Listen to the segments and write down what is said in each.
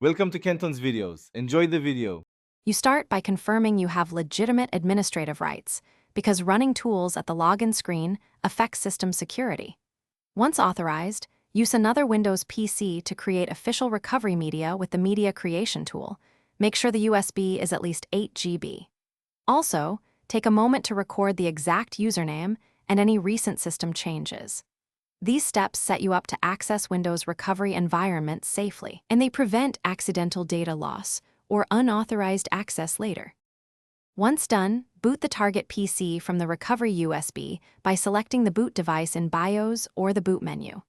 Welcome to Kenton's videos. Enjoy the video. You start by confirming you have legitimate administrative rights, because running tools at the login screen affects system security. Once authorized, use another Windows PC to create official recovery media with the Media Creation tool. Make sure the USB is at least 8 GB. Also, take a moment to record the exact username and any recent system changes. These steps set you up to access Windows recovery environments safely, and they prevent accidental data loss or unauthorized access later. Once done, boot the target PC from the recovery USB by selecting the boot device in BIOS or the boot menu.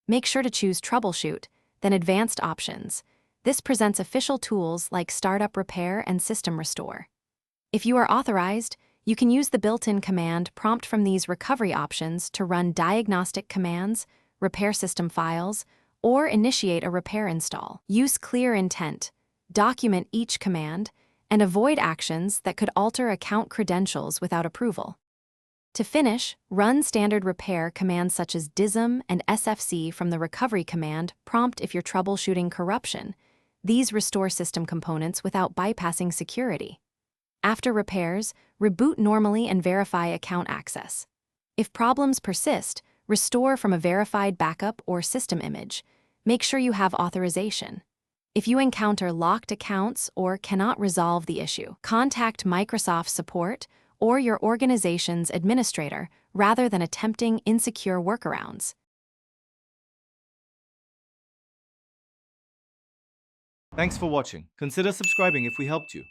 Make sure to choose Troubleshoot, then Advanced Options. This presents official tools like Startup Repair and System Restore. If you are authorized, you can use the built-in command prompt from these recovery options to run diagnostic commands, repair system files, or initiate a repair install. Use clear intent, document each command, and avoid actions that could alter account credentials without approval. To finish, run standard repair commands such as DISM and SFC from the recovery command prompt if you're troubleshooting corruption. These restore system components without bypassing security. After repairs, reboot normally and verify account access. If problems persist, restore from a verified backup or system image. Make sure you have authorization. If you encounter locked accounts or cannot resolve the issue, contact Microsoft support or your organization's administrator rather than attempting insecure workarounds. Thanks for watching. Consider subscribing if we helped you.